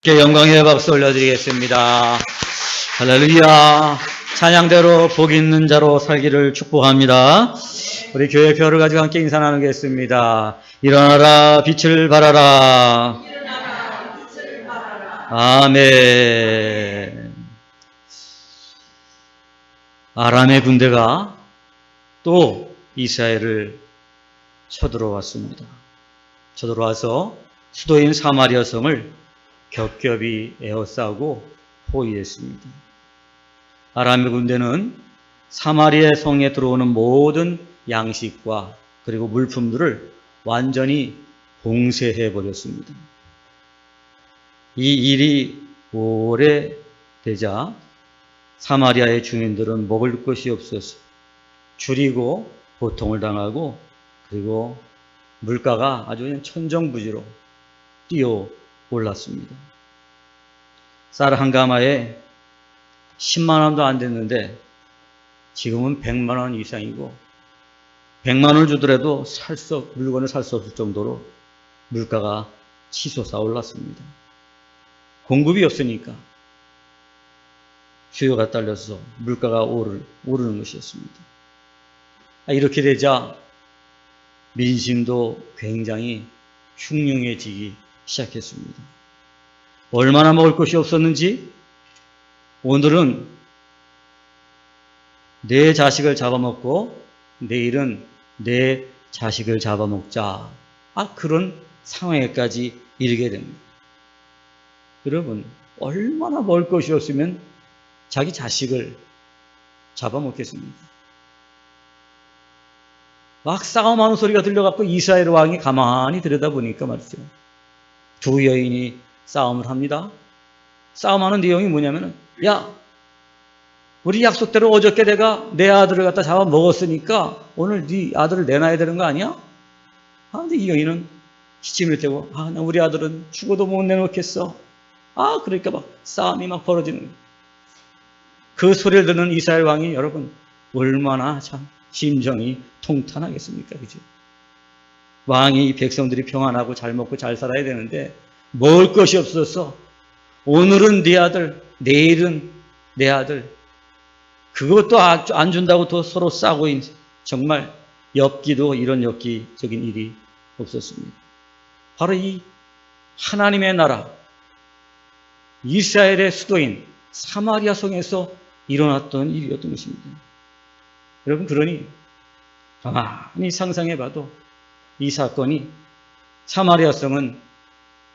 주께 영광의 박수 올려드리겠습니다. 할렐루야. 찬양대로 복 있는 자로 살기를 축복합니다. 우리 교회 별을 가지고 함께 인사 나누겠습니다. 일어나라 빛을 발하라. 아멘. 아람의 군대가 또 이스라엘을 쳐들어왔습니다. 쳐들어와서 수도인 사마리아 성을 겹겹이 에워싸고 포위했습니다. 아람의 군대는 사마리아 성에 들어오는 모든 양식과 그리고 물품들을 완전히 봉쇄해버렸습니다. 이 일이 오래 되자 사마리아의 주민들은 먹을 것이 없어서 줄이고 고통을 당하고 그리고 물가가 아주 그냥 천정부지로 뛰어 올랐습니다. 쌀 한 가마에 10만 원도 안 됐는데 지금은 100만 원 이상이고 100만 원을 주더라도 물건을 살 수 없을 정도로 물가가 치솟아 올랐습니다. 공급이 없으니까 수요가 딸려서 물가가 오르는 것이었습니다. 이렇게 되자 민심도 굉장히 흉흉해지기 시작했습니다. 얼마나 먹을 것이 없었는지 오늘은 내 자식을 잡아먹고 내일은 내 자식을 잡아먹자. 그런 상황에까지 이르게 됩니다. 여러분, 얼마나 먹을 것이 없으면 자기 자식을 잡아먹겠습니까? 막 싸움하는 소리가 들려갖고 이스라엘 왕이 가만히 들여다보니까 말이죠. 두 여인이 싸움을 합니다. 싸움하는 내용이 뭐냐면은, 야, 우리 약속대로 어저께 내가 내 아들을 갖다 잡아먹었으니까 오늘 네 아들을 내놔야 되는 거 아니야? 근데 이 여인은 시침을 떼고, 나 우리 아들은 죽어도 못 내놓겠어. 그러니까 막 싸움이 막 벌어지는 거예요. 그 소리를 듣는 이스라엘 왕이 여러분, 얼마나 참 심정이 통탄하겠습니까? 그죠? 왕이 백성들이 평안하고 잘 먹고 잘 살아야 되는데 먹을 것이 없어서 오늘은 네 아들, 내일은 내 아들, 그것도 안 준다고 또 서로 싸고 정말 엽기도 이런 엽기적인 일이 없었습니다. 바로 이 하나님의 나라 이스라엘의 수도인 사마리아 성에서 일어났던 일이었던 것입니다. 여러분, 그러니 가만히 상상해봐도 이 사건이 사마리아 성은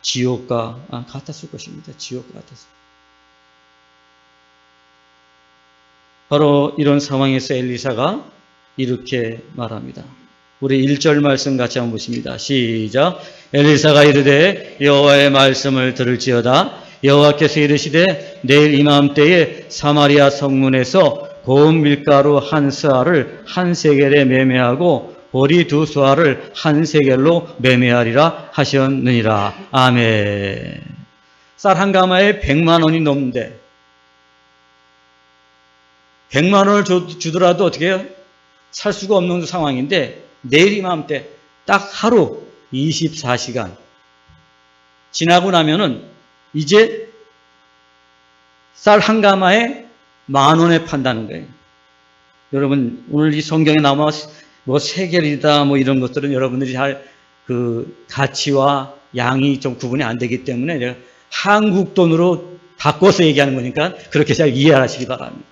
지옥과 같았을 것입니다. 지옥과 같았을. 바로 이런 상황에서 엘리사가 이렇게 말합니다. 우리 1절 말씀 같이 한번 보십니다. 시작. 엘리사가 이르되 여호와의 말씀을 들을지어다. 여호와께서 이르시되 내일 이맘때에 사마리아 성문에서 고운 밀가루 한 스아를 한 세겔에 매매하고 보리 두 스아를 한 세겔로 매매하리라 하셨느니라. 아멘. 쌀 한 가마에 100만 원이 넘는데 100만 원을 주더라도 어떻게 해요? 살 수가 없는 상황인데 내일 이맘때 딱 하루 24시간 지나고 나면은 이제 쌀 한 가마에 10,000원에 판다는 거예요. 여러분, 오늘 이 성경에 나와 세겔이다 이런 것들은 여러분들이 잘 그 가치와 양이 좀 구분이 안 되기 때문에 내가 한국 돈으로 바꿔서 얘기하는 거니까 그렇게 잘 이해하시기 바랍니다.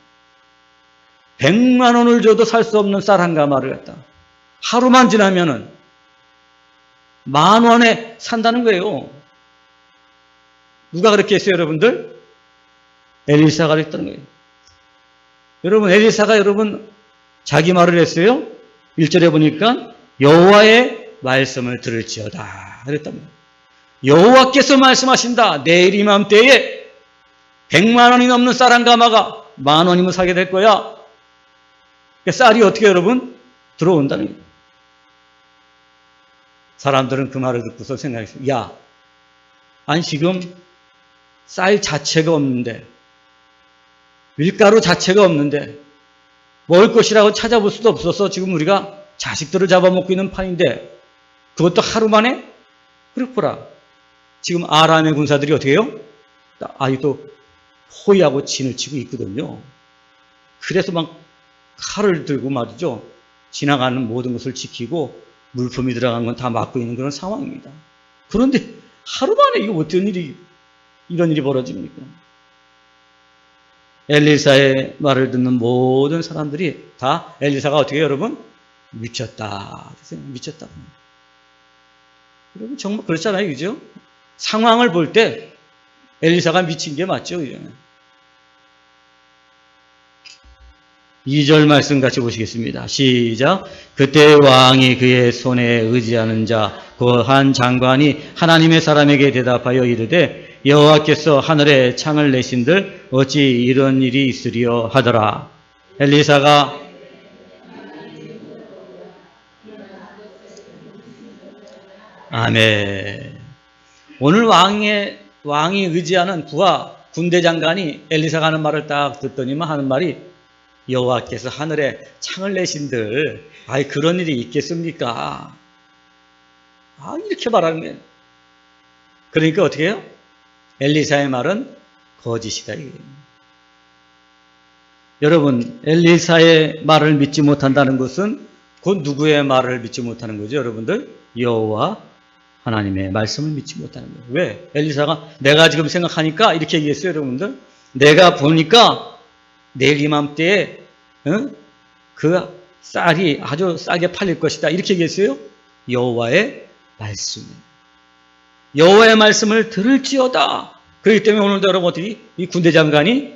100만 원을 줘도 살 수 없는 쌀 한 가마를 갖다 하루만 지나면은 10,000원에 산다는 거예요. 누가 그렇게 했어요, 여러분들? 엘리사가 그랬다는 거예요. 여러분, 엘리사가 자기 말을 했어요. 1절에 보니까 여호와의 말씀을 들을지어다 그랬답니다. 여호와께서 말씀하신다. 내일 이맘때에 100만 원이 넘는 쌀 한 가마가 10,000원이면 사게 될 거야. 그러니까 쌀이 어떻게 여러분? 들어온다는 거예요. 사람들은 그 말을 듣고서 생각했어요. 야, 아니 지금 쌀 자체가 없는데 밀가루 자체가 없는데 먹을 것이라고 찾아볼 수도 없어서 지금 우리가 자식들을 잡아먹고 있는 판인데 그것도 하루 만에? 그렇구나. 지금 아람의 군사들이 어떻게 해요? 아직도 호위하고 진을 치고 있거든요. 그래서 막 칼을 들고 말이죠. 지나가는 모든 것을 지키고 물품이 들어간 건 다 막고 있는 그런 상황입니다. 그런데 하루 만에 이거 어떤 일이, 이런 일이 벌어집니까? 엘리사의 말을 듣는 모든 사람들이 다 엘리사가 어떻게 해요, 여러분? 미쳤다. 미쳤다. 여러분 정말 그렇잖아요, 그죠? 상황을 볼 때 엘리사가 미친 게 맞죠, 그죠? 2절 말씀 같이 보시겠습니다. 시작. 그때 왕이 그의 손에 의지하는 자 그 한 장관이 하나님의 사람에게 대답하여 이르되 여호와께서 하늘에 창을 내신들 어찌 이런 일이 있으리요 하더라. 엘리사가 아멘. 오늘 왕이 의지하는 부하 군대 장관이 엘리사가 하는 말을 딱 듣더니만 하는 말이 여호와께서 하늘에 창을 내신들 아이 그런 일이 있겠습니까? 이렇게 말하는 거예요. 그러니까 어떻게 해요? 엘리사의 말은 거짓이다 이거예요. 여러분 엘리사의 말을 믿지 못한다는 것은 곧 누구의 말을 믿지 못하는 거죠? 여러분들 여호와 하나님의 말씀을 믿지 못하는 거예요. 왜? 엘리사가 내가 지금 생각하니까 이렇게 얘기했어요. 여러분들 내가 보니까 내일 이맘때에 그 쌀이 아주 싸게 팔릴 것이다 이렇게 얘기했어요. 여호와의 말씀, 여호와의 말씀을 들을지어다. 그렇기 때문에 오늘도 여러분 어떻게 이 군대 장관이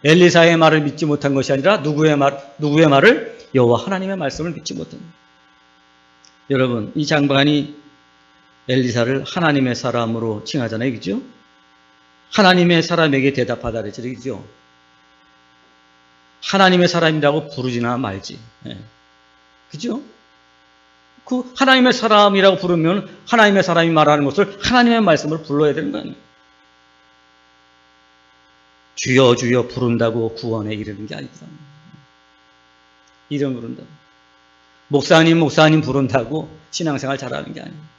엘리사의 말을 믿지 못한 것이 아니라 누구의 말을? 여호와 하나님의 말씀을 믿지 못한 거예요. 여러분 이 장관이 엘리사를 하나님의 사람으로 칭하잖아요, 그죠? 하나님의 사람에게 대답하다 그랬죠, 그죠? 하나님의 사람이라고 부르지나 말지. 그죠? 그 하나님의 사람이라고 부르면 하나님의 사람이 말하는 것을 하나님의 말씀을 불러야 되는 거 아니에요. 주여 주여 부른다고 구원에 이르는 게 아니더라. 이름 부른다고. 목사님 부른다고 신앙생활 잘하는 게 아니에요.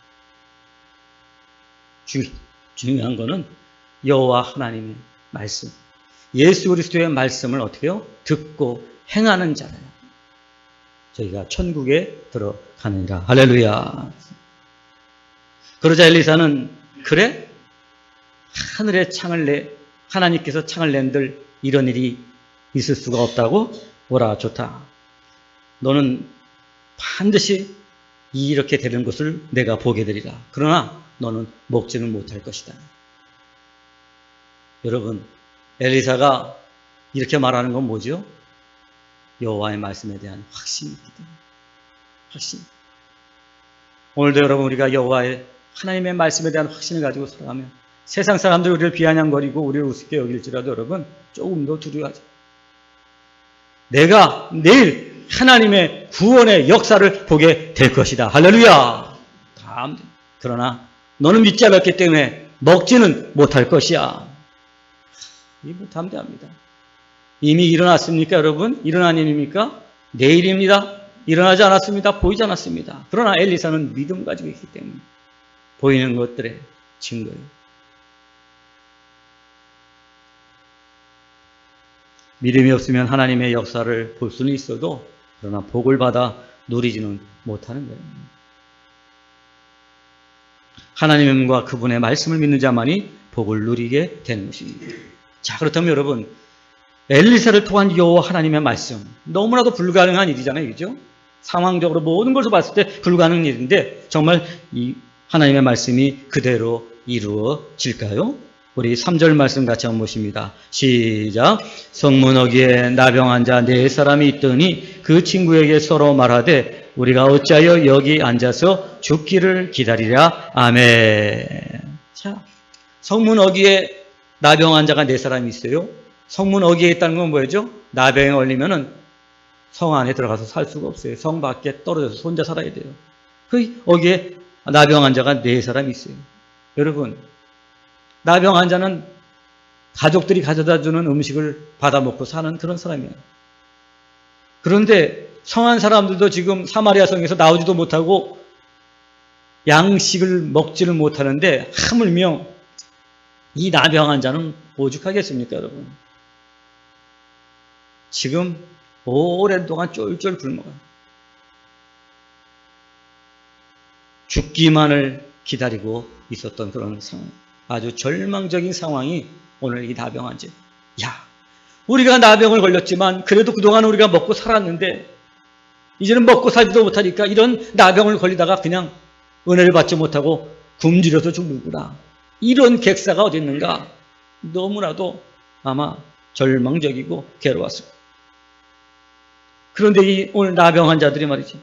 중요한 거는 여호와 하나님의 말씀. 예수 그리스도의 말씀을 어떻게 해요? 듣고 행하는 자라요. 저희가 천국에 들어가느니라. 할렐루야. 그러자 엘리사는 그래? 하늘에 하나님께서 창을 낸들 이런 일이 있을 수가 없다고? 오라 좋다. 너는 반드시 이렇게 되는 것을 내가 보게 되리라. 그러나 너는 먹지는 못할 것이다. 여러분 엘리사가 이렇게 말하는 건 뭐죠? 여호와의 말씀에 대한 확신이 있기 때문에. 확신. 오늘도 여러분 우리가 여호와의 하나님의 말씀에 대한 확신을 가지고 살아가면 세상 사람들이 우리를 비아냥거리고 우리를 우습게 여길지라도 여러분 조금 더 두려워하죠. 내가 내일 하나님의 구원의 역사를 보게 될 것이다. 할렐루야. 그러나 너는 믿지 않았기 때문에 먹지는 못할 것이야. 이거 담대합니다. 이미 일어났습니까, 여러분? 일어난 일입니까? 내일입니다. 일어나지 않았습니다. 보이지 않았습니다. 그러나 엘리사는 믿음 가지고 있기 때문에 보이는 것들의 증거예요. 믿음이 없으면 하나님의 역사를 볼 수는 있어도 그러나 복을 받아 누리지는 못하는 거예요. 하나님과 그분의 말씀을 믿는 자만이 복을 누리게 되는 것입니다. 자, 그렇다면 여러분 엘리사를 통한 여호와 하나님의 말씀 너무나도 불가능한 일이잖아요, 그죠? 상황적으로 모든 것을 봤을 때 불가능한 일인데 정말 이 하나님의 말씀이 그대로 이루어질까요? 우리 3절 말씀 같이 한번 보십니다. 시작. 성문어기에 나병 환자 4사람이 있더니 그 친구에게 서로 말하되 우리가 어찌하여 여기 앉아서 죽기를 기다리랴. 아멘. 자, 성문어기에 나병 환자가 4사람이 있어요. 성문 어기에 있다는 건 뭐죠? 나병에 걸리면은 성 안에 들어가서 살 수가 없어요. 성 밖에 떨어져서 혼자 살아야 돼요. 그 어기에 나병 환자가 4사람이 있어요. 여러분, 나병 환자는 가족들이 가져다 주는 음식을 받아 먹고 사는 그런 사람이에요. 그런데 성한 사람들도 지금 사마리아 성에서 나오지도 못하고 양식을 먹지를 못하는데 하물며 이 나병한 자는 오죽하겠습니까, 여러분? 지금 오랜 동안 쫄쫄 굶어가요. 죽기만을 기다리고 있었던 그런 상황, 아주 절망적인 상황이 오늘 이 나병한 자. 야, 우리가 나병을 걸렸지만 그래도 그동안 우리가 먹고 살았는데 이제는 먹고 살지도 못하니까 이런 나병을 걸리다가 그냥 은혜를 받지 못하고 굶주려서 죽는구나. 이런 객사가 어디 있는가? 너무나도 아마 절망적이고 괴로웠을 거예요. 그런데 이 오늘 나병한 자들이 말이죠.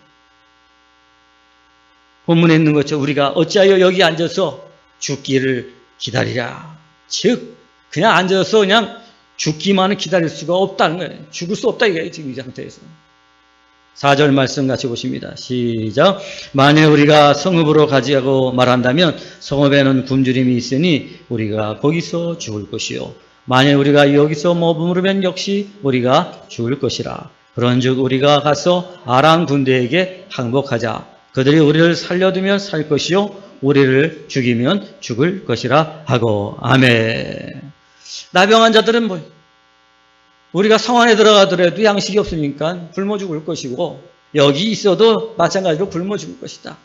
본문에 있는 것처럼 우리가 어찌하여 여기 앉아서 죽기를 기다리랴. 즉 그냥 앉아서 그냥 죽기만을 기다릴 수가 없다는 거예요. 죽을 수 없다 이거예요. 지금 이 상태에서. 4절 말씀 같이 보십니다. 시작. 만일 우리가 성읍으로 가자고 말한다면 성읍에는 굶주림이 있으니 우리가 거기서 죽을 것이요. 만일 우리가 여기서 머무르면 역시 우리가 죽을 것이라. 그런즉 우리가 가서 아람 군대에게 항복하자. 그들이 우리를 살려두면 살 것이요 우리를 죽이면 죽을 것이라 하고. 아멘. 나병한 자들은 뭐 우리가 성 안에 들어가더라도 양식이 없으니까 굶어 죽을 것이고 여기 있어도 마찬가지로 굶어 죽을 것이다.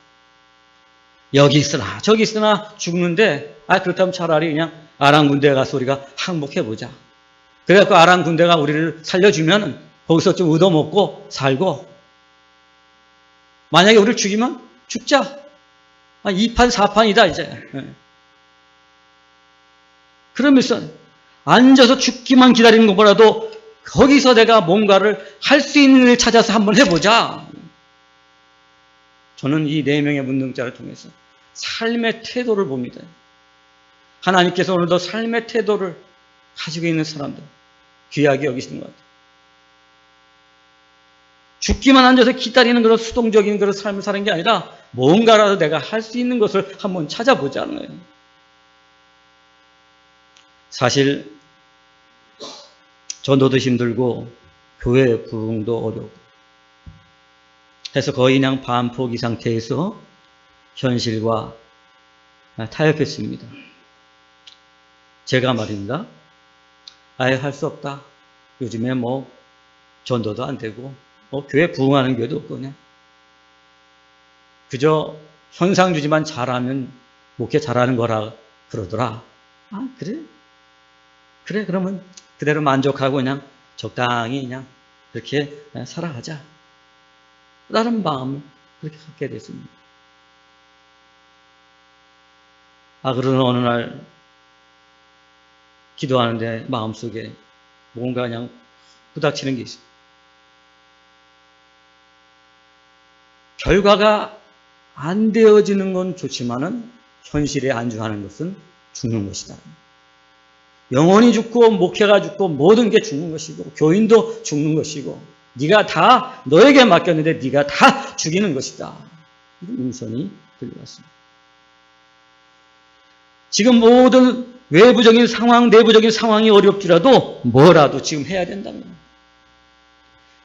여기 있으나 저기 있으나 죽는데 그렇다면 차라리 그냥 아람 군대에 가서 우리가 항복해보자. 그래갖고 아람 군대가 우리를 살려주면 거기서 좀 얻어먹고 살고 만약에 우리를 죽이면 죽자. 2판 4판이다 이제. 그러면서 앉아서 죽기만 기다리는 것보다도 거기서 내가 뭔가를 할 수 있는 일을 찾아서 한번 해보자. 저는 이 4명의 문둥자를 통해서 삶의 태도를 봅니다. 하나님께서 오늘도 삶의 태도를 가지고 있는 사람들 귀하게 여기시는 것 같아요. 죽기만 앉아서 기다리는 그런 수동적인 그런 삶을 사는 게 아니라 뭔가라도 내가 할 수 있는 것을 한번 찾아보자는 거예요. 사실 전도도 힘들고 교회 부흥도 어렵고 해서 거의 그냥 반포기 상태에서 현실과 타협했습니다. 제가 말입니다. 아예 할 수 없다. 요즘에 뭐 전도도 안 되고 교회 부흥하는 교회도 없고 그냥 그저 현상주지만 잘하면 목회 잘하는 거라 그러더라. 그래 그러면 그대로 만족하고 그냥 적당히 그냥 그렇게 살아가자 라는 마음을 그렇게 갖게 됐습니다. 그러는 어느 날 기도하는데 마음속에 뭔가 그냥 부닥치는 게 있어요. 결과가 안 되어지는 건 좋지만은 현실에 안주하는 것은 죽는 것이다. 영혼이 죽고 목회가 죽고 모든 게 죽는 것이고 교인도 죽는 것이고 네가 다 너에게 맡겼는데 네가 다 죽이는 것이다. 이런 음성이 들려왔습니다. 지금 모든 외부적인 상황, 내부적인 상황이 어렵더라도 뭐라도 지금 해야 된다는 거예요.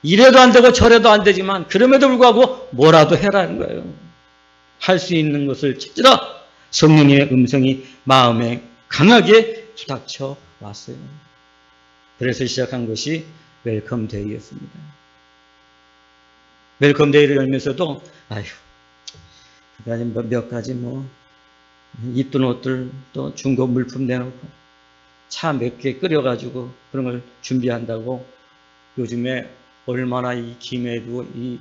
이래도 안 되고 저래도 안 되지만 그럼에도 불구하고 뭐라도 해라는 거예요. 할 수 있는 것을 찾으라. 성령의 음성이 마음에 강하게 부닥쳐 왔어요. 그래서 시작한 것이 웰컴 데이였습니다. 웰컴 데이를 열면서도 몇 가지 이쁜 옷들 또 중고 물품 내놓고 차 몇 개 끓여가지고 그런 걸 준비한다고 요즘에 얼마나 이 김해도 이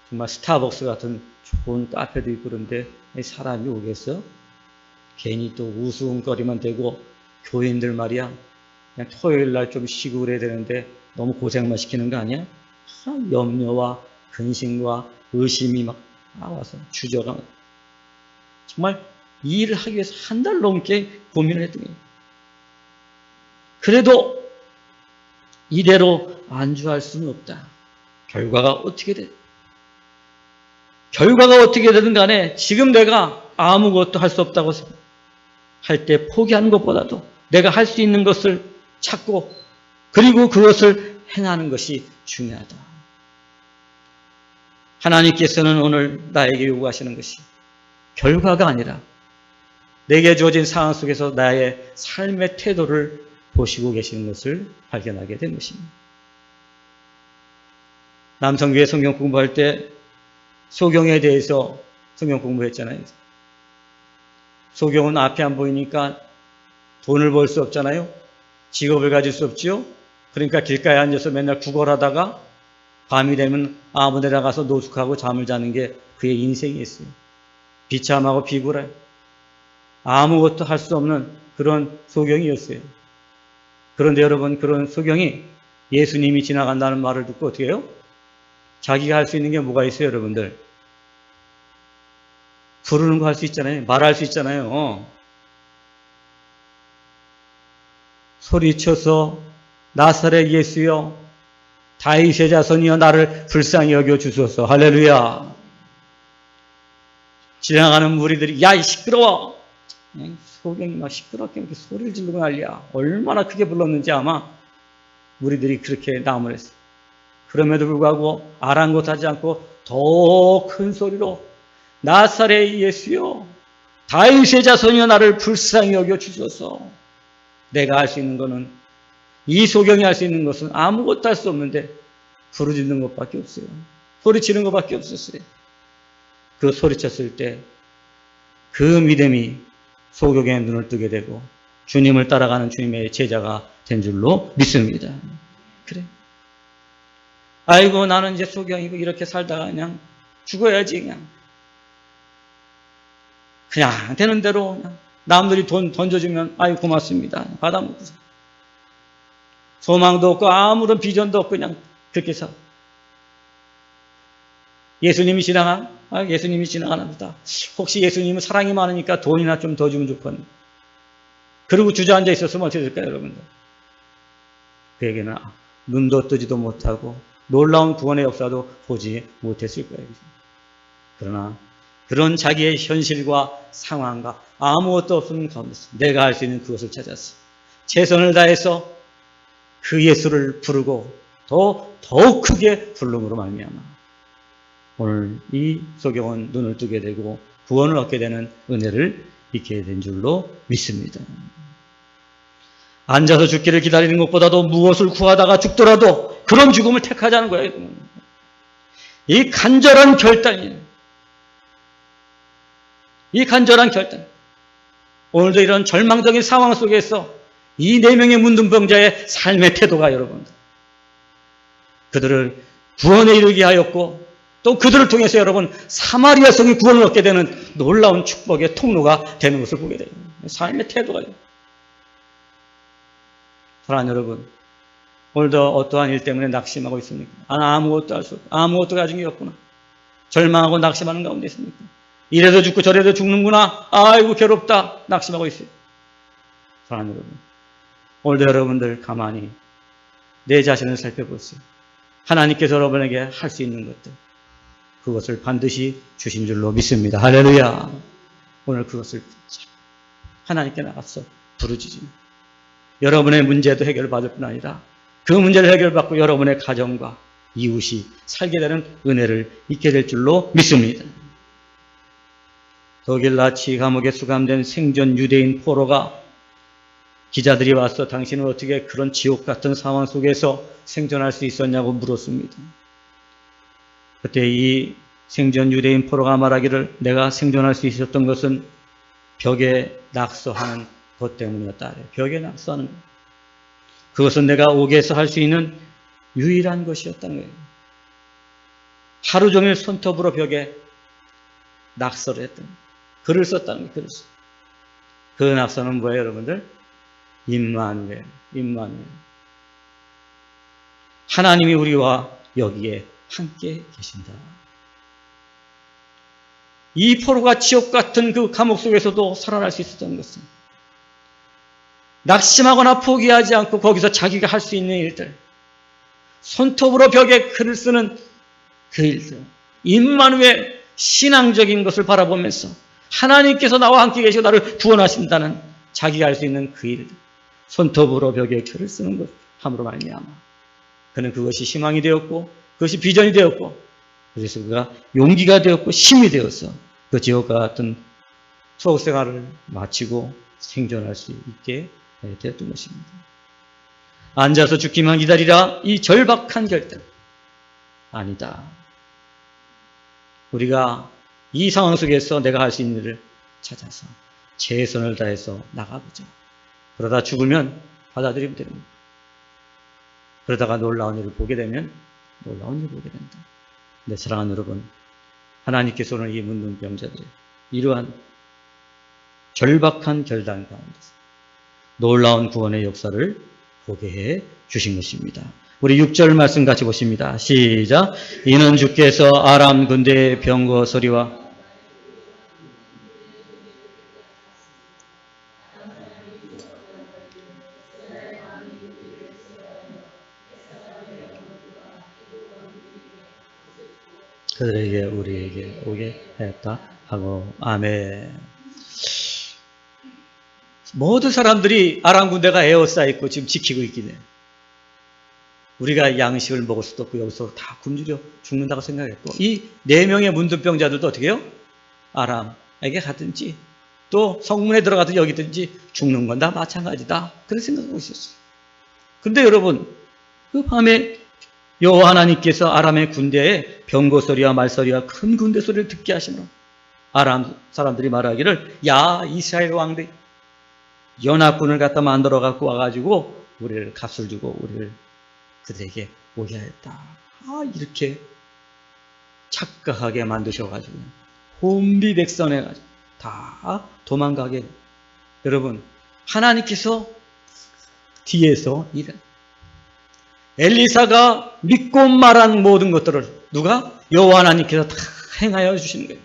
정말 스타벅스 같은 좋은 카페도 있고 그런데 사람이 오겠어? 괜히 또 우스운거리만 되고 교인들 말이야 그냥 토요일 날 좀 쉬고 그래야 되는데 너무 고생만 시키는 거 아니야? 염려와 근심과 의심이 막 나와서 주저가 정말 이 일을 하기 위해서 한 달 넘게 고민을 했던 거예요. 그래도 이대로 안주할 수는 없다. 결과가 어떻게 되든 간에 지금 내가 아무것도 할 수 없다고 할 때 포기하는 것보다도 내가 할 수 있는 것을 찾고 그리고 그것을 행하는 것이 중요하다. 하나님께서는 오늘 나에게 요구하시는 것이 결과가 아니라 내게 주어진 상황 속에서 나의 삶의 태도를 보시고 계시는 것을 발견하게 된 것입니다. 남성교회 성경 공부할 때 소경에 대해서 성경 공부했잖아요. 소경은 앞이 안 보이니까 돈을 벌 수 없잖아요. 직업을 가질 수 없지요. 그러니까 길가에 앉아서 맨날 구걸하다가 밤이 되면 아무 데나 가서 노숙하고 잠을 자는 게 그의 인생이었어요. 비참하고 비굴해 아무것도 할 수 없는 그런 소경이었어요. 그런데 여러분, 그런 소경이 예수님이 지나간다는 말을 듣고 어떻게 해요? 자기가 할 수 있는 게 뭐가 있어요, 여러분들? 부르는 거 할 수 있잖아요. 말할 수 있잖아요. 소리쳐서 나사렛 예수여, 다윗의 자손이여, 나를 불쌍히 여겨 주소서. 할렐루야. 지나가는 무리들이 야, 이 시끄러워. 소경이 막 시끄럽게 이렇게 소리를 지르고 난리야. 얼마나 크게 불렀는지 아마 무리들이 그렇게 남을 했어요. 그럼에도 불구하고 아랑곳하지 않고 더 큰 소리로 나사렛 예수여, 다윗의 자손이여, 나를 불쌍히 여겨 주소서. 내가 할 수 있는 것은, 이 소경이 할 수 있는 것은 아무것도 할 수 없는데 부르짖는 것밖에 없어요. 소리치는 것밖에 없었어요. 그 소리쳤을 때 그 믿음이 소경의 눈을 뜨게 되고 주님을 따라가는 주님의 제자가 된 줄로 믿습니다. 그래. 아이고, 나는 이제 소경이고 이렇게 살다가 그냥 죽어야지. 그냥 되는 대로 그냥 남들이 돈 던져주면 아이 고맙습니다. 받아먹고 소망도 없고 아무런 비전도 없고 그냥 그렇게 살아. 예수님이 예수님이 지나가나 보다. 혹시 예수님은 사랑이 많으니까 돈이나 좀 더 주면 좋겠네. 그리고 주저앉아 있었으면 어떻게 될까요, 여러분들? 그에게는 눈도 뜨지도 못하고 놀라운 구원의 역사도 보지 못했을 거예요. 그러나 그런 자기의 현실과 상황과 아무것도 없는 가운데서 내가 할 수 있는 그것을 찾았어. 최선을 다해서 그 예수를 부르고 더욱 크게 부름으로 말미암아 오늘 이 소경은 눈을 뜨게 되고 구원을 얻게 되는 은혜를 입게 된 줄로 믿습니다. 앉아서 죽기를 기다리는 것보다도 무엇을 구하다가 죽더라도 그런 죽음을 택하자는 거예요. 이 간절한 결단이에요. 이 간절한 결단. 오늘도 이런 절망적인 상황 속에서 이 4명의 문둥병자의 삶의 태도가 여러분들, 그들을 구원에 이르게 하였고 또 그들을 통해서 여러분 사마리아 성이 구원을 얻게 되는 놀라운 축복의 통로가 되는 것을 보게 돼요. 삶의 태도가요. 사랑하는 여러분, 오늘도 어떠한 일 때문에 낙심하고 있습니까? 아무것도 할 수 없고 아무것도 가진 게 없구나. 절망하고 낙심하는 가운데 있습니까? 이래도 죽고 저래도 죽는구나. 아이고 괴롭다. 낙심하고 있어요. 사랑하는 여러분, 오늘도 여러분들 가만히 내 자신을 살펴보세요. 하나님께서 여러분에게 할 수 있는 것들, 그것을 반드시 주신 줄로 믿습니다. 할렐루야. 오늘 그것을 하나님께 나가서 부르짖으며 여러분의 문제도 해결받을 뿐 아니라 그 문제를 해결받고 여러분의 가정과 이웃이 살게 되는 은혜를 잊게 될 줄로 믿습니다. 독일 나치 감옥에 수감된 생존 유대인 포로가 기자들이 와서 당신은 어떻게 그런 지옥 같은 상황 속에서 생존할 수 있었냐고 물었습니다. 그때 이 생존 유대인 포로가 말하기를 내가 생존할 수 있었던 것은 벽에 낙서하는 것 때문이었다. 벽에 낙서하는 것. 그것은 내가 옥에서 할 수 있는 유일한 것이었다는 거예요. 하루 종일 손톱으로 벽에 낙서를 했던 거예요. 글을 썼다는 거예요. 글을 써. 그 낙서는 뭐예요, 여러분들? 임마누엘. 하나님이 우리와 여기에 함께 계신다. 이 포로가 지옥 같은 그 감옥 속에서도 살아날 수 있었던 것은 낙심하거나 포기하지 않고 거기서 자기가 할 수 있는 일들, 손톱으로 벽에 글을 쓰는 그 일들, 임마누엘 신앙적인 것을 바라보면서 하나님께서 나와 함께 계시고 나를 구원하신다는 자기가 할 수 있는 그 일들, 손톱으로 벽에 글을 쓰는 것 함으로 말미암아 그는 그것이 희망이 되었고 그것이 비전이 되었고 그래서 그가 용기가 되었고 힘이 되어서 그 지옥과 같은 소속 생활을 마치고 생존할 수 있게 되었던 것입니다. 앉아서 죽기만 기다리라, 이 절박한 결단. 아니다. 우리가 이 상황 속에서 내가 할 수 있는 일을 찾아서 최선을 다해서 나가보자. 그러다 죽으면 받아들이면 됩니다. 그러다가 놀라운 일을 보게 되면 놀라운 일을 보게 된다. 내 사랑하는 여러분, 하나님께서 오늘 이 문둥병자들의 이러한 절박한 결단 가운데서 놀라운 구원의 역사를 보게 해 주신 것입니다. 우리 6절 말씀 같이 보십니다. 시작. 이는 주께서 아람 군대의 병거 소리와 그들에게 우리에게 오게 했다 하고 아멘. 모든 사람들이 아람 군대가 에워싸있고 지금 지키고 있긴 해. 우리가 양식을 먹을 수도 없고 여기서 다 굶주려 죽는다고 생각했고, 이 4명의 문둥병자들도 어떻게 해요? 아람에게 가든지 또 성문에 들어가든 여기든지 죽는 건 다 마찬가지다, 그런 생각하고 있었어요. 근데 여러분, 그 밤에 여호와 하나님께서 아람의 군대에 병거 소리와 말소리와 큰 군대 소리를 듣게 하시므로 아람 사람들이 말하기를, 야 이스라엘 왕들 연합군을 갖다 만들어 갖고 와가지고 우리를 값을 주고 우리를 그들에게 오게 했다. 이렇게 착각하게 만드셔가지고 혼비백산해가지고 다 도망가게. 여러분, 하나님께서 뒤에서 일해. 엘리사가 믿고 말한 모든 것들을 누가? 여호와 하나님께서 다 행하여 주시는 거예요.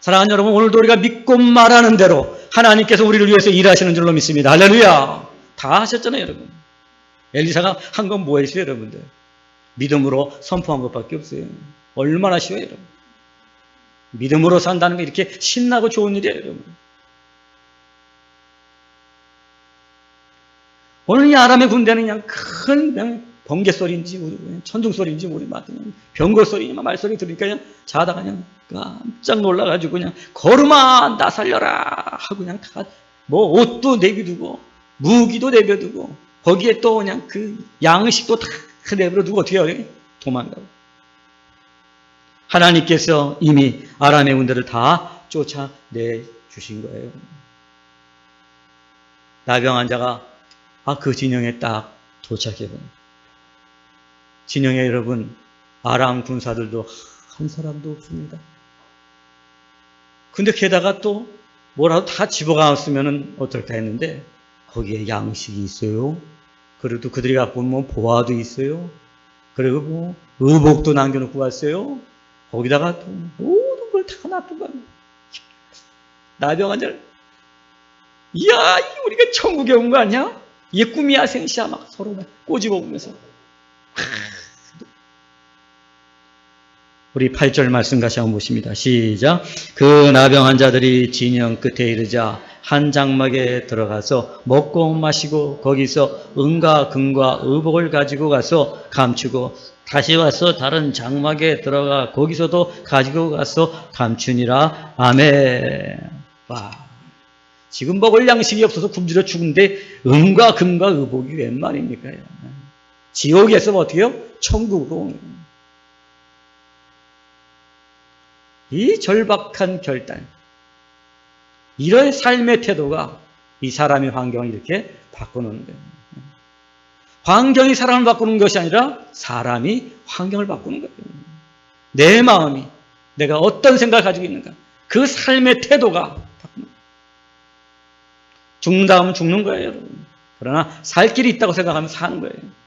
사랑하는 여러분, 오늘도 우리가 믿고 말하는 대로 하나님께서 우리를 위해서 일하시는 줄로 믿습니다. 할렐루야. 다 하셨잖아요, 여러분. 엘리사가 한 건 뭐였어요, 여러분들? 믿음으로 선포한 것밖에 없어요. 얼마나 쉬워요, 여러분. 믿음으로 산다는 게 이렇게 신나고 좋은 일이에요, 여러분. 오늘 이 아람의 군대는 그냥 큰 번개 소리인지 천둥 소리인지 모르겠지만 그냥 병거 소리, 말소리 들으니까 그냥 자다가 그냥 깜짝 놀라가지고 그냥 걸음아 나 살려라 하고 그냥 다 뭐 옷도 내비두고 무기도 내버려두고 거기에 또 그냥 그 양식도 다 내버려두고 어떻게 해요? 도망가고. 하나님께서 이미 아람의 군대를 다 쫓아내 주신 거예요. 나병 환자가 그 진영에 딱 도착해요. 진영에 여러분, 아람 군사들도 한 사람도 없습니다. 근데 게다가 또 뭐라도 다 집어갔으면 어떨까 했는데 거기에 양식이 있어요. 그래도 그들이 갖고 온 보화도 있어요. 그리고 뭐 의복도 남겨놓고 왔어요. 거기다가 또 모든 걸 다 놔두고 가요. 나병 환자를, 이야, 우리가 천국에 온 거 아니야? 이게 꿈이야 생시야 막 서로 꼬집어 보면서. 우리 8절 말씀 같이 한번 보십니다. 시작. 그 나병 환자들이 진영 끝에 이르자 한 장막에 들어가서 먹고 마시고 거기서 은과 금과 의복을 가지고 가서 감추고 다시 와서 다른 장막에 들어가 거기서도 가지고 가서 감추니라. 아멘. 와, 지금 먹을 양식이 없어서 굶주려 죽는데 은과 금과 의복이 웬 말입니까? 지옥에서 어떻게 해요? 천국으로. 이 절박한 결단, 이런 삶의 태도가 이 사람의 환경을 이렇게 바꾸는 거예요. 환경이 사람을 바꾸는 것이 아니라 사람이 환경을 바꾸는 거예요. 내 마음이, 내가 어떤 생각을 가지고 있는가, 그 삶의 태도가 바꾸는 거예요. 죽는다 하면 죽는 거예요, 여러분. 그러나 살 길이 있다고 생각하면 사는 거예요.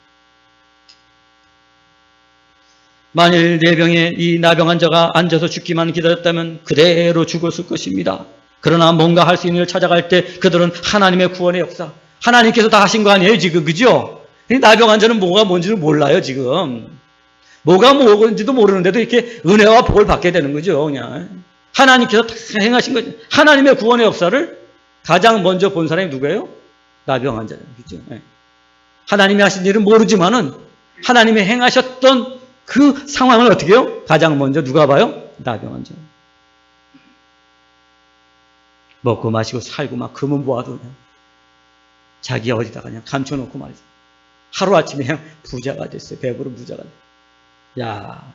만일 내 병에 이 나병 환자가 앉아서 죽기만 기다렸다면 그대로 죽었을 것입니다. 그러나 뭔가 할 수 있는 일을 찾아갈 때 그들은 하나님의 구원의 역사, 하나님께서 다 하신 거 아니에요, 지금, 그죠? 나병 환자는 뭐가 뭔지를 몰라요, 지금. 뭐가 뭔지도 모르는데도 이렇게 은혜와 복을 받게 되는 거죠, 그냥. 하나님께서 다 행하신 거죠. 하나님의 구원의 역사를 가장 먼저 본 사람이 누구예요? 나병 환자예요, 그죠? 하나님이 하신 일은 모르지만은 하나님이 행하셨던 그 상황을 어떻게 해요? 가장 먼저 누가 봐요? 나병 환자. 먹고 마시고 살고 막 금은 모아도 그냥 자기 어디다가 그냥 감춰놓고 말이죠. 하루아침에 그냥 부자가 됐어요. 배부른 부자가 됐어요. 야,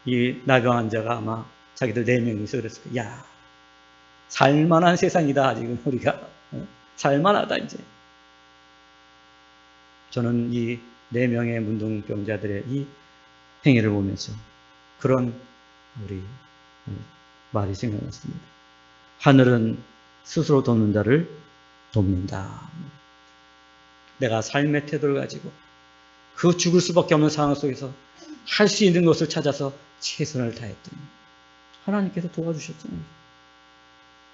이 나병 환자가 아마 자기들 4명이서 그랬을 거예요. 야, 살만한 세상이다. 지금 우리가 살만하다 이제. 저는 이 4명의 문둥병자들의 이 행위를 보면서 그런 우리 말이 생각났습니다. 하늘은 스스로 돕는 자를 돕는다. 내가 삶의 태도를 가지고 그 죽을 수밖에 없는 상황 속에서 할 수 있는 것을 찾아서 최선을 다했더니 하나님께서 도와주셨잖아요.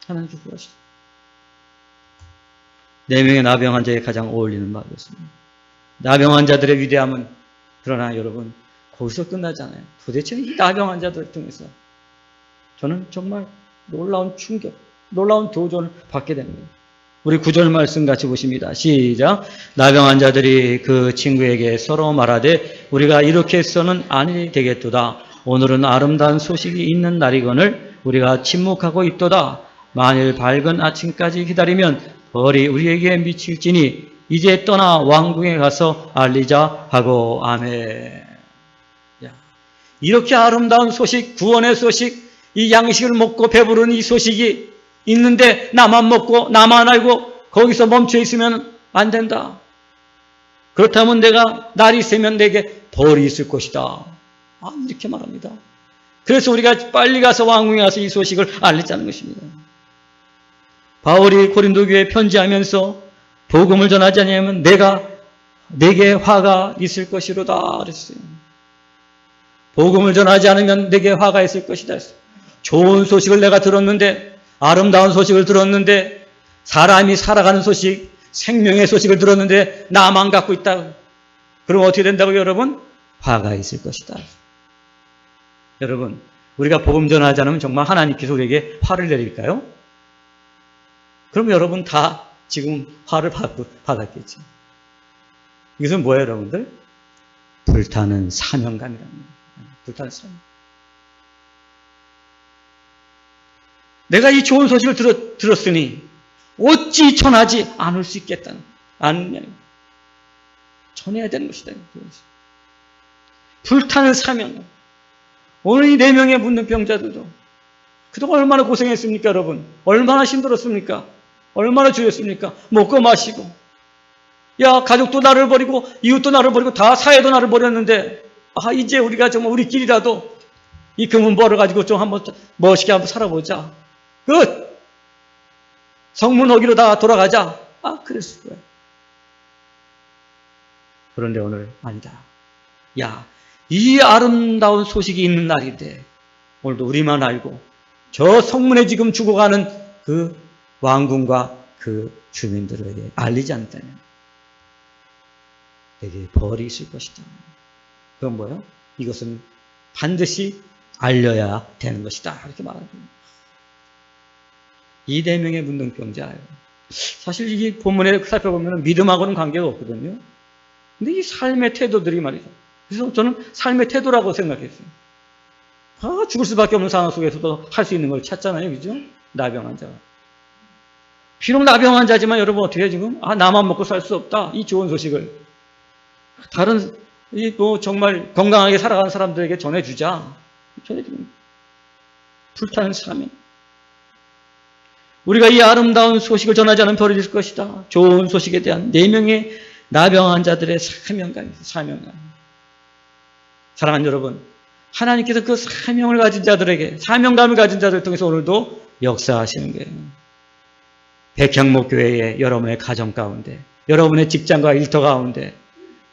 하나님께서 도와주셨어요. 4명의 나병 환자에 가장 어울리는 말이었습니다. 나병 환자들의 위대함은 그러나 여러분 거기서 끝나지 않아요. 도대체 이 나병 환자들을 통해서 저는 정말 놀라운 충격, 놀라운 도전을 받게 됩니다. 우리 9절 말씀 같이 보십니다. 시작. 나병 환자들이 그 친구에게 서로 말하되 우리가 이렇게 해서는 아니 되겠도다. 오늘은 아름다운 소식이 있는 날이거늘 우리가 침묵하고 있도다. 만일 밝은 아침까지 기다리면 벌이 우리에게 미칠지니 이제 떠나 왕궁에 가서 알리자 하고 아멘. 이렇게 아름다운 소식, 구원의 소식, 이 양식을 먹고 배부른 이 소식이 있는데 나만 먹고 나만 알고 거기서 멈춰 있으면 안 된다. 그렇다면 내가 날이 새면 내게 벌이 있을 것이다. 이렇게 말합니다. 그래서 우리가 빨리 가서 왕궁에 가서 이 소식을 알리자는 것입니다. 바울이 고린도 교회에 편지하면서 복음을 전하지 않으면 내게 화가 있을 것이로다 그랬어요. 복음을 전하지 않으면 내게 화가 있을 것이다 했어요. 좋은 소식을 내가 들었는데, 아름다운 소식을 들었는데, 사람이 살아가는 소식, 생명의 소식을 들었는데 나만 갖고 있다. 그럼 어떻게 된다고요, 여러분? 화가 있을 것이다. 여러분, 우리가 복음 전하지 않으면 정말 하나님께서 우리에게 화를 내릴까요? 그럼 여러분 다 지금 화를 받았겠죠. 이것은 뭐예요, 여러분들? 불타는 사명감이랍니다. 불타는 사명. 내가 이 좋은 소식을 들었으니 어찌 전하지 않을 수 있겠다는 아느냐. 전해야 되는 것이다. 불타는 사명. 오늘 이 4명의 문둥병자들도 그동안 얼마나 고생했습니까, 여러분? 얼마나 힘들었습니까? 얼마나 주였습니까? 먹고 마시고. 야, 가족도 나를 버리고 이웃도 나를 버리고 다 사회도 나를 버렸는데 이제 우리가 정말 우리끼리라도 이 금은 벌어가지고 좀 한번 멋있게 한번 살아보자. 끝! 성문 어기로 다 돌아가자. 그랬을 거예요. 그런데 오늘 아니다. 야, 이 아름다운 소식이 있는 날인데 오늘도 우리만 알고 저 성문에 지금 죽어가는 그 왕궁과 그 주민들에게 알리지 않다면 내게 벌이 있을 것이다. 그건 뭐예요? 이것은 반드시 알려야 되는 것이다. 이렇게 말하는 겁니다. 이 4명의 문둥병자예요. 사실 이 본문에 살펴보면 믿음하고는 관계가 없거든요. 근데 이 삶의 태도들이 말이죠. 그래서 저는 삶의 태도라고 생각했어요. 죽을 수밖에 없는 상황 속에서도 할 수 있는 걸 찾잖아요. 그죠? 나병 환자가. 비록 나병 환자지만 여러분 어떻게 해요, 지금? 나만 먹고 살 수 없다. 이 좋은 소식을. 다른, 정말 건강하게 살아가는 사람들에게 전해주자. 전해주는. 불타는 사명. 우리가 이 아름다운 소식을 전하지 않으면 벌이 될 것이다. 좋은 소식에 대한 4명의 나병 환자들의 사명감입니다. 사명감. 사랑하는 여러분, 하나님께서 그 사명을 가진 자들에게, 사명감을 가진 자들을 통해서 오늘도 역사하시는 거예요. 백향목교회의 여러분의 가정 가운데, 여러분의 직장과 일터 가운데,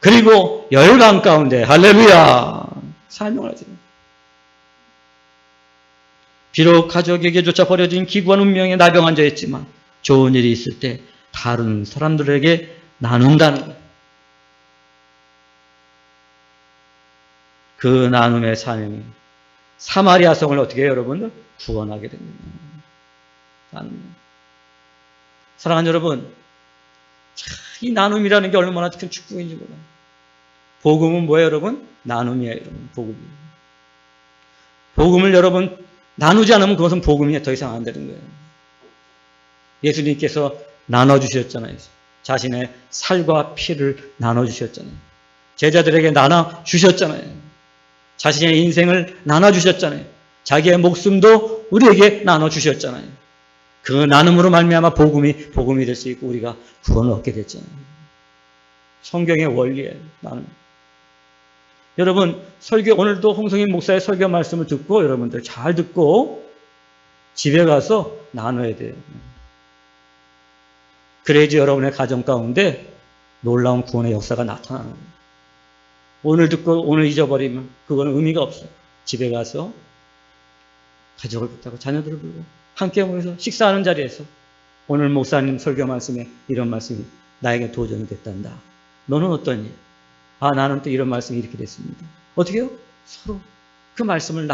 그리고 열방 가운데, 할렐루야! 사명을 하시는. 비록 가족에게조차 버려진 기구한 운명의 나병 환자였지만 좋은 일이 있을 때 다른 사람들에게 나눈다는 것. 그 나눔의 사명이 사마리아 성을 어떻게 해요, 여러분들? 구원하게 됩니다. 나눔. 사랑하는 여러분, 이 나눔이라는 게 얼마나 큰 축복인지 몰라요. 복음은 뭐예요, 여러분? 나눔이에요, 여러분. 복음을 여러분 나누지 않으면 그것은 복음이 더 이상 안 되는 거예요. 예수님께서 나눠주셨잖아요. 자신의 살과 피를 나눠주셨잖아요. 제자들에게 나눠주셨잖아요. 자신의 인생을 나눠주셨잖아요. 자기의 목숨도 우리에게 나눠주셨잖아요. 그 나눔으로 말미암아 복음이 될 수 있고 우리가 구원을 얻게 됐잖아요. 성경의 원리예요. 나눔. 여러분 오늘도 홍성인 목사의 설교 말씀을 듣고 여러분들 잘 듣고 집에 가서 나눠야 돼요. 그래야지 여러분의 가정 가운데 놀라운 구원의 역사가 나타나는 거예요. 오늘 듣고 오늘 잊어버리면 그거는 의미가 없어요. 집에 가서 가족을 붙잡고 자녀들을 불고 함께 모여서 식사하는 자리에서 오늘 목사님 설교 말씀에 이런 말씀이 나에게 도전이 됐단다. 너는 어떠니? 나는 또 이런 말씀이 이렇게 됐습니다. 어떻게 해요? 서로 그 말씀을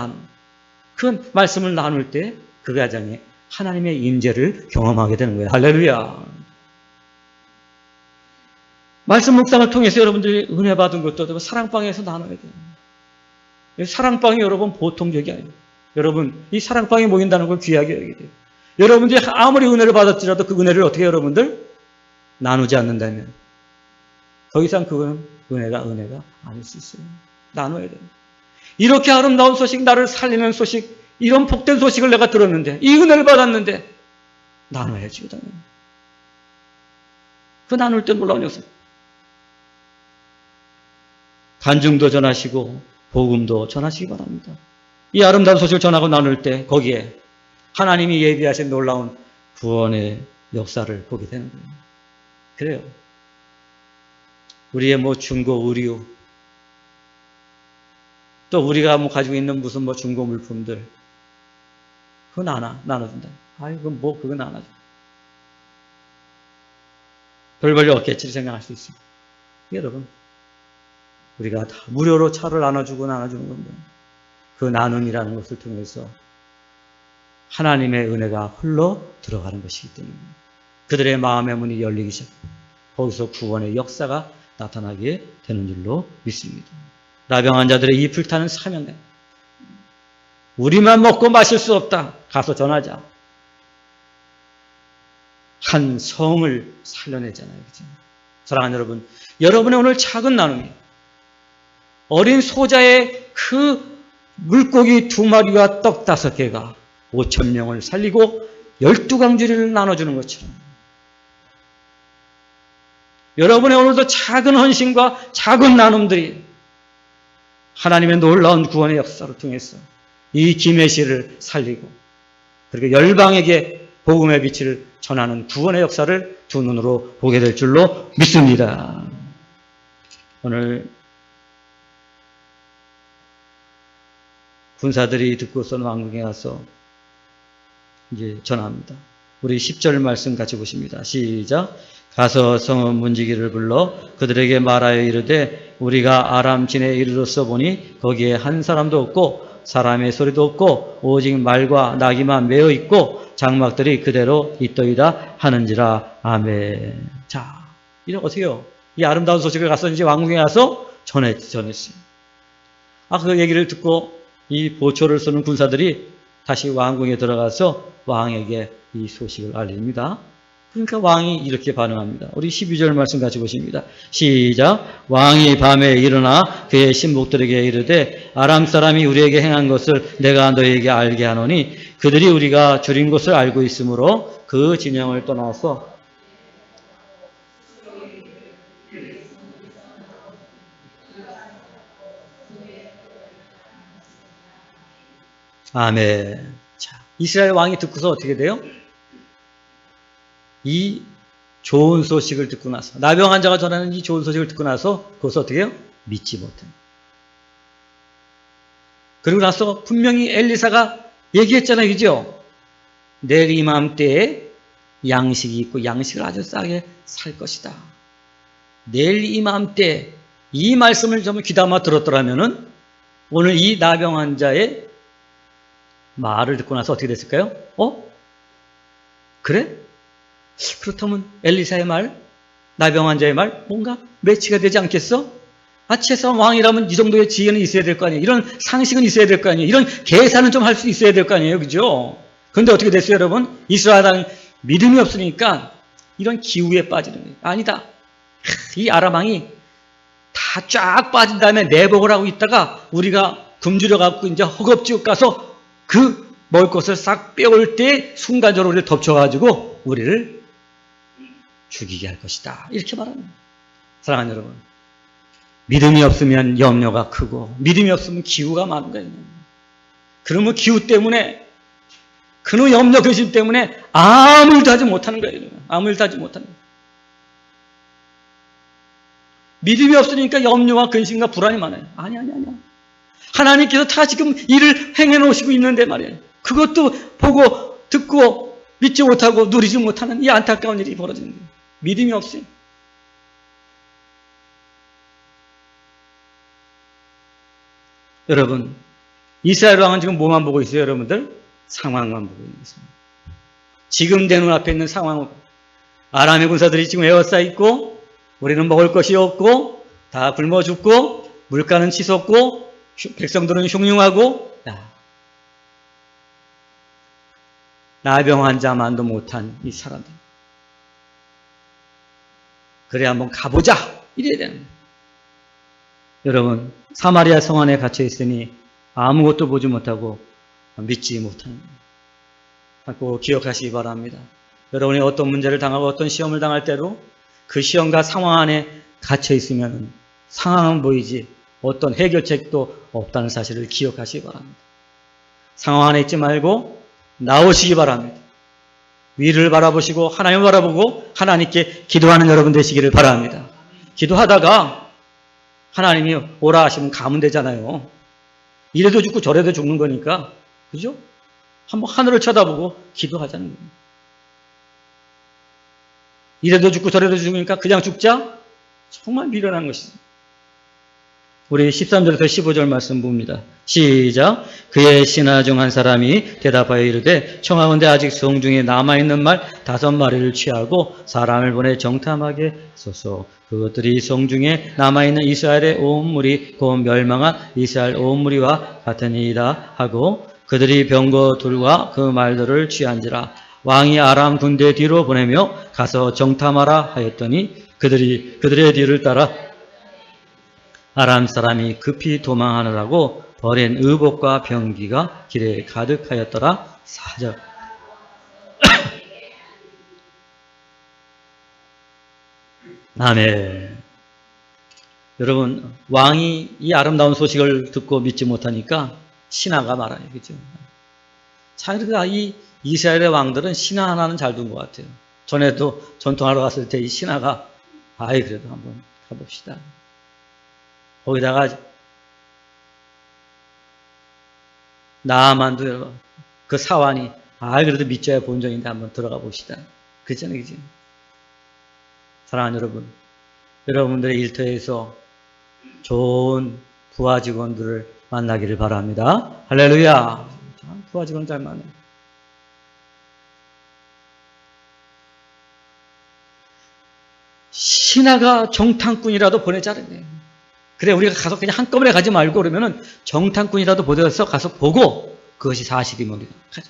그 말씀을 나눌 때 그 가정에 하나님의 임재를 경험하게 되는 거예요. 할렐루야. 말씀 묵상을 통해서 여러분들이 은혜 받은 것도 사랑방에서 나눠야 돼요. 사랑방이 여러분 보통적이 아니에요. 여러분 이 사랑방에 모인다는 걸 귀하게 여기게 돼요. 여러분들이 아무리 은혜를 받았지라도 그 은혜를 어떻게 여러분들 나누지 않는다면 더 이상 그거는 은혜가 아닐 수 있어요. 나눠야 돼요. 이렇게 아름다운 소식, 나를 살리는 소식, 이런 복된 소식을 내가 들었는데 이 은혜를 받았는데 나눠야지. 그 나눌 때 놀라운 역사. 간증도 전하시고 복음도 전하시기 바랍니다. 이 아름다운 소식을 전하고 나눌 때 거기에 하나님이 예비하신 놀라운 구원의 역사를 보게 되는 거예요. 그래요. 우리의 중고 의류, 또 우리가 가지고 있는 무슨 중고 물품들, 그거 나눠준다. 그거 나눠줘. 별 볼일 없겠지 생각할 수 있어요. 여러분, 우리가 다 무료로 차를 나눠주는 건데, 그 나눔이라는 것을 통해서 하나님의 은혜가 흘러 들어가는 것이기 때문에 그들의 마음의 문이 열리기 시작합니다. 거기서 구원의 역사가 나타나게 되는 줄로 믿습니다. 나병 환자들의 이 불타는 사명감. 우리만 먹고 마실 수 없다. 가서 전하자. 한 성을 살려내잖아요. 그렇죠? 사랑하는 여러분, 여러분의 오늘 작은 나눔이 어린 소자의 그 물고기 2마리와 떡 5개가 5,000명을 살리고 12강주리를 나눠주는 것처럼 여러분의 오늘도 작은 헌신과 작은 나눔들이 하나님의 놀라운 구원의 역사를 통해서 이 김해시를 살리고 그리고 열방에게 복음의 빛을 전하는 구원의 역사를 두 눈으로 보게 될 줄로 믿습니다. 오늘 군사들이 듣고서는 왕궁에 가서 이제 전합니다. 우리 10절 말씀 같이 보십니다. 시작. 가서 성읍 문지기를 불러 그들에게 말하여 이르되 우리가 아람 진에 이르렀어 보니 거기에 한 사람도 없고 사람의 소리도 없고 오직 말과 나귀만 메어 있고 장막들이 그대로 있더이다 하는지라. 아멘. 자, 이런 어떻게 해요? 이 아름다운 소식을 가서 이제 왕궁에 가서 전했어요. 그 얘기를 듣고 이 보초를 쓰는 군사들이 다시 왕궁에 들어가서 왕에게 이 소식을 알립니다. 그러니까 왕이 이렇게 반응합니다. 우리 12절 말씀 같이 보십니다. 시작. 왕이 밤에 일어나 그의 신복들에게 이르되 아람 사람이 우리에게 행한 것을 내가 너희에게 알게 하노니 그들이 우리가 줄인 것을 알고 있으므로 그 진영을 떠나서 아멘. 자, 이스라엘 왕이 듣고서 어떻게 돼요? 이 좋은 소식을 듣고 나서 나병 환자가 전하는 이 좋은 소식을 듣고 나서 그것을 어떻게 해요? 믿지 못해요. 그리고 나서 분명히 엘리사가 얘기했잖아요. 그죠? 내일 이맘때에 양식이 있고 양식을 아주 싸게 살 것이다. 내일 이맘때 이 말씀을 좀 귀담아 들었더라면은 오늘 이 나병 환자의 말을 듣고 나서 어떻게 됐을까요? 그래? 그렇다면 엘리사의 말, 나병 환자의 말 뭔가 매치가 되지 않겠어? 최소한 왕이라면 이 정도의 지혜는 있어야 될 거 아니에요. 이런 상식은 있어야 될 거 아니에요. 이런 계산은 좀 할 수 있어야 될 거 아니에요. 그죠? 그런데 어떻게 됐어요, 여러분? 이스라엘 왕 믿음이 없으니까 이런 기우에 빠지는 거예요. 아니다. 이 아람 왕이 다 쫙 빠진 다음에 내복을 하고 있다가 우리가 굶주려 갖고 이제 허겁지겁 가서 그 먹을 것을 싹 빼올 때 순간적으로 우리를 덮쳐가지고 우리를 죽이게 할 것이다. 이렇게 말합니다. 사랑하는 여러분, 믿음이 없으면 염려가 크고 믿음이 없으면 기우가 많은 거예요. 그러면 기우 때문에 그놈 염려 근심 때문에 아무 일도 하지 못하는 거예요. 아무 일도 하지 못하는 거예요. 믿음이 없으니까 염려와 근심과 불안이 많아요. 아니야. 하나님께서 다 지금 일을 행해 놓으시고 있는데 말이에요. 그것도 보고 듣고 믿지 못하고 누리지 못하는 이 안타까운 일이 벌어지는 거예요. 믿음이 없어요. 여러분, 이스라엘 왕은 지금 뭐만 보고 있어요, 여러분들? 상황만 보고 있는 거예요. 지금 내 눈앞에 있는 상황으로 아람의 군사들이 지금 에워싸 있고 우리는 먹을 것이 없고 다 굶어 죽고 물가는 치솟고 백성들은 흉흉하고 나병 환자만도 못한 이 사람들. 그래 한번 가보자 이래야 되는 거예요. 여러분, 사마리아 성 안에 갇혀 있으니 아무것도 보지 못하고 믿지 못하는 거예요. 꼭 기억하시기 바랍니다. 여러분이 어떤 문제를 당하고 어떤 시험을 당할 때도 그 시험과 상황 안에 갇혀 있으면 상황은 보이지 어떤 해결책도 없다는 사실을 기억하시기 바랍니다. 상황 안에 있지 말고 나오시기 바랍니다. 위를 바라보시고 하나님을 바라보고 하나님께 기도하는 여러분 되시기를 바랍니다. 기도하다가 하나님이 오라 하시면 가면 되잖아요. 이래도 죽고 저래도 죽는 거니까, 그죠? 한번 하늘을 쳐다보고 기도하자는 거예요. 이래도 죽고 저래도 죽으니까 그냥 죽자? 정말 미련한 것이죠. 우리 13절부터 15절 말씀 봅니다. 시작. 그의 신하 중 한 사람이 대답하여 이르되 청하건대 아직 성중에 남아있는 말 5마리를 취하고 사람을 보내 정탐하게 소서. 그것들이 성중에 남아있는 이스라엘의 온 무리 곧 멸망한 이스라엘 온 무리와 같으니이다 하고 그들이 병거 둘과 그 말들을 취한지라. 왕이 아람 군대 뒤로 보내며 가서 정탐하라 하였더니 그들의 뒤를 따라 아람 사람이 급히 도망하느라고 버린 의복과 병기가 길에 가득하였더라. 4절. 아멘. 여러분, 왕이 이 아름다운 소식을 듣고 믿지 못하니까 신하가 말아요. 그죠? 참, 이 이스라엘의 왕들은 신하 하나는 잘 둔 것 같아요. 전에도 전통하러 갔을 때 이 신하가 그래도 한번 가봅시다. 거기다가 나아만도 그 사환이 그래도 믿져야 본전인데 한번 들어가 봅시다. 그렇잖아요. 그죠? 사랑하는 여러분, 여러분들의 일터에서 좋은 부하 직원들을 만나기를 바랍니다. 할렐루야. 부하 직원 잘 만나요. 신하가 정탐꾼이라도 보내자는 그래, 우리가 가서 그냥 한꺼번에 가지 말고 그러면은 정탐꾼이라도 보내서 가서 보고 그것이 사실이면 우리가 가자.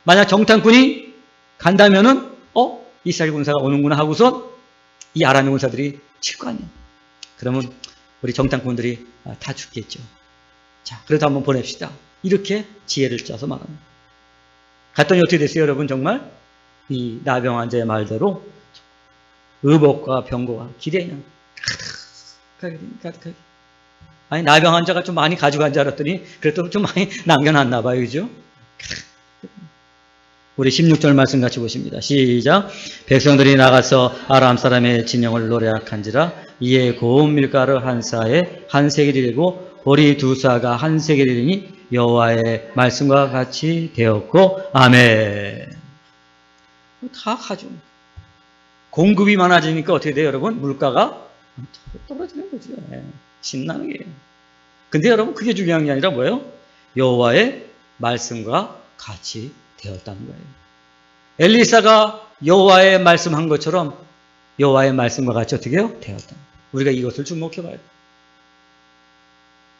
만약 정탐꾼이 간다면은 이스라엘 군사가 오는구나 하고서 이 아람의 군사들이 칠 거 아니야. 그러면 우리 정탐꾼들이 다 죽겠죠. 자, 그래도 한번 보냅시다. 이렇게 지혜를 짜서 말합니다. 갔더니 어떻게 됐어요, 여러분? 정말 이 나병 환자의 말대로 의복과 병거가 길에 그냥 가득하게. 나병 환자가 좀 많이 가져간 줄 알았더니 그래도 좀 많이 남겨놨나 봐요. 그죠? 우리 16절 말씀 같이 보십니다. 시작. 백성들이 나가서 아람 사람의 진영을 노래한지라. 이에 고운 밀가루 한 사에 한 세겔이 되고 보리 2사가 한 세겔이 되니 여호와의 말씀과 같이 되었고. 아멘. 다 가죠. 공급이 많아지니까 어떻게 돼요, 여러분? 물가가 떨어지는 거죠. 신나는 게. 근데 여러분, 그게 중요한 게 아니라 뭐예요? 여호와의 말씀과 같이 되었다는 거예요. 엘리사가 여호와의 말씀한 것처럼 여호와의 말씀과 같이 어떻게 해요? 되었다. 우리가 이것을 주목해 봐야 돼요.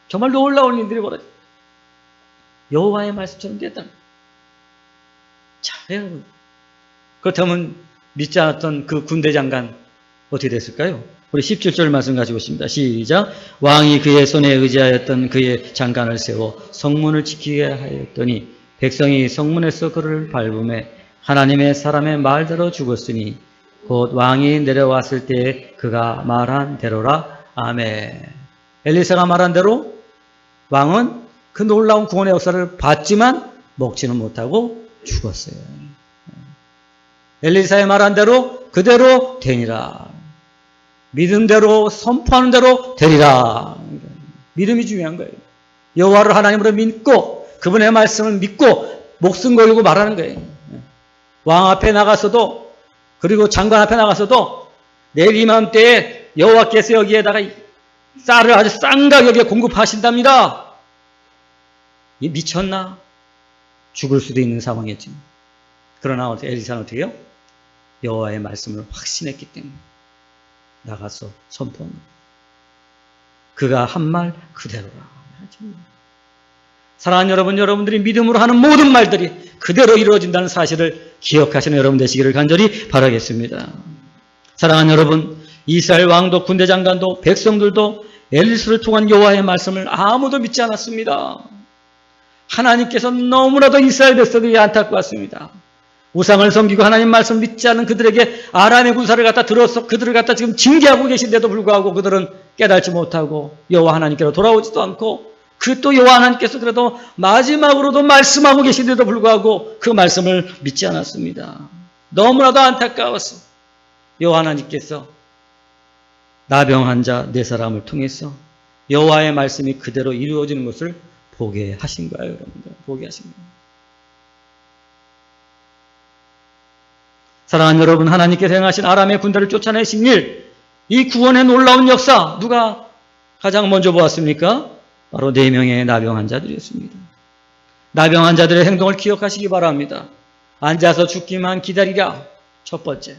정말 놀라운 일들이 벌어져. 여호와의 말씀처럼 됐다. 자, 여러분. 그렇다면 믿지 않았던 그 군대 장관 어떻게 됐을까요? 우리 17절 말씀 가지고 있습니다. 시작. 왕이 그의 손에 의지하였던 그의 장관을 세워 성문을 지키게 하였더니 백성이 성문에서 그를 밟음에 하나님의 사람의 말대로 죽었으니 곧 왕이 내려왔을 때 그가 말한 대로라. 아멘. 엘리사가 말한 대로 왕은 그 놀라운 구원의 역사를 봤지만 먹지는 못하고 죽었어요. 엘리사의 말한 대로 그대로 되니라. 믿음대로 선포하는 대로 되리라. 믿음이 중요한 거예요. 여호와를 하나님으로 믿고 그분의 말씀을 믿고 목숨 걸고 말하는 거예요. 왕 앞에 나가서도 그리고 장관 앞에 나가서도 내일 이맘때에 여호와께서 여기에다가 쌀을 아주 싼 가격에 공급하신답니다. 이 미쳤나? 죽을 수도 있는 상황이었지. 그러나 엘리사는 어떻게 해요? 여호와의 말씀을 확신했기 때문에 나가서 선포합니다. 그가 한 말 그대로라. 사랑하는 여러분, 여러분들이 믿음으로 하는 모든 말들이 그대로 이루어진다는 사실을 기억하시는 여러분 되시기를 간절히 바라겠습니다. 사랑하는 여러분, 이스라엘 왕도 군대 장관도 백성들도 엘리사를 통한 여호와의 말씀을 아무도 믿지 않았습니다. 하나님께서 너무나도 이스라엘 백성들이 안타까웠습니다. 우상을 섬기고 하나님 말씀 믿지 않는 그들에게 아람의 군사를 갖다 들어서 그들을 갖다 지금 징계하고 계신데도 불구하고 그들은 깨달지 못하고 여호와 하나님께로 돌아오지도 않고 그 또 여호와 하나님께서 그래도 마지막으로도 말씀하고 계신데도 불구하고 그 말씀을 믿지 않았습니다. 너무나도 안타까웠어. 여호와 하나님께서 나병 환자 4사람을 통해서 여호와의 말씀이 그대로 이루어지는 것을 보게 하신 거예요, 여러분들. 보게 하신 거예요. 사랑하는 여러분, 하나님께서 행하신 아람의 군대를 쫓아내신 일, 이 구원의 놀라운 역사 누가 가장 먼저 보았습니까? 바로 4명의 나병 환자들이었습니다. 나병 환자들의 행동을 기억하시기 바랍니다. 앉아서 죽기만 기다리랴. 첫 번째.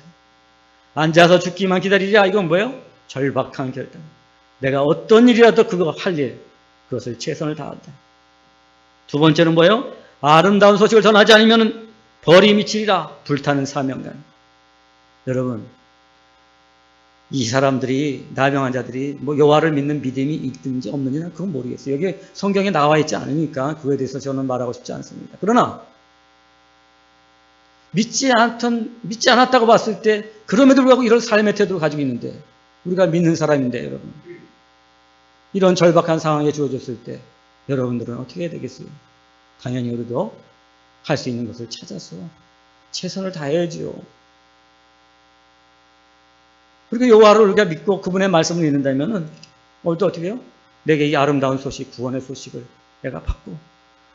앉아서 죽기만 기다리랴. 이건 뭐예요? 절박한 결단. 내가 어떤 일이라도 그거 할 일, 그것을 최선을 다한다. 두 번째는 뭐예요? 아름다운 소식을 전하지 않으면 벌이 미치리라. 불타는 사명감. 여러분, 이 사람들이, 나병 환자들이 뭐 여호와를 믿는 믿음이 있든지 없는지는 그건 모르겠어요. 여기 성경에 나와 있지 않으니까 그거에 대해서 저는 말하고 싶지 않습니다. 그러나 믿지 않았다고 봤을 때 그럼에도 불구하고 이런 삶의 태도를 가지고 있는데 우리가 믿는 사람인데 여러분, 이런 절박한 상황에 주어졌을 때 여러분들은 어떻게 해야 되겠어요? 당연히 우리도 할 수 있는 것을 찾아서 최선을 다해야지요. 그리고 여호와를 우리가 믿고 그분의 말씀을 믿는다면 오늘도 어떻게 해요? 내게 이 아름다운 소식, 구원의 소식을 내가 받고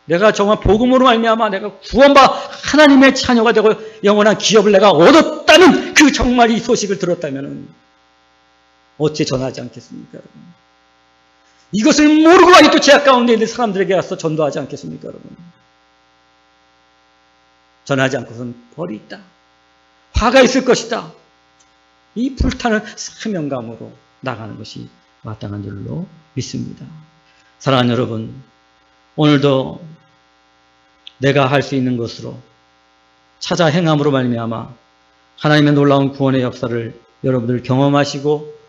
내가 정말 복음으로 말미암아 내가 구원받아 하나님의 자녀가 되고 영원한 기업을 내가 얻었다는 그 정말 이 소식을 들었다면 어찌 전하지 않겠습니까, 여러분? 이것을 모르고 아직도 죄악 가운데 있는 사람들에게 가서 전도하지 않겠습니까, 여러분? 전하지 않고서는 벌이 있다. 화가 있을 것이다. 이 불타는 사명감으로 나가는 것이 마땅한 줄로 믿습니다. 사랑하는 여러분, 오늘도 내가 할 수 있는 것으로 찾아 행함으로 말미암아 하나님의 놀라운 구원의 역사를 여러분들 경험하시고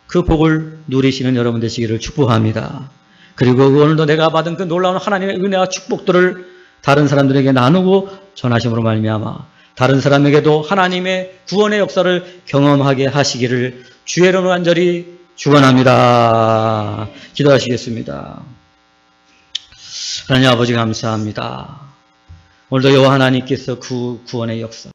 그 복을 누리시는 여러분 되시기를 축복합니다. 그리고 오늘도 내가 받은 그 놀라운 하나님의 은혜와 축복들을 다른 사람들에게 나누고 전하심으로 말미암아 다른 사람에게도 하나님의 구원의 역사를 경험하게 하시기를 주의 이름으로 간절히 축원합니다. 기도하시겠습니다. 하나님 아버지 감사합니다. 오늘도 여호와 하나님께서 그 구원의 역사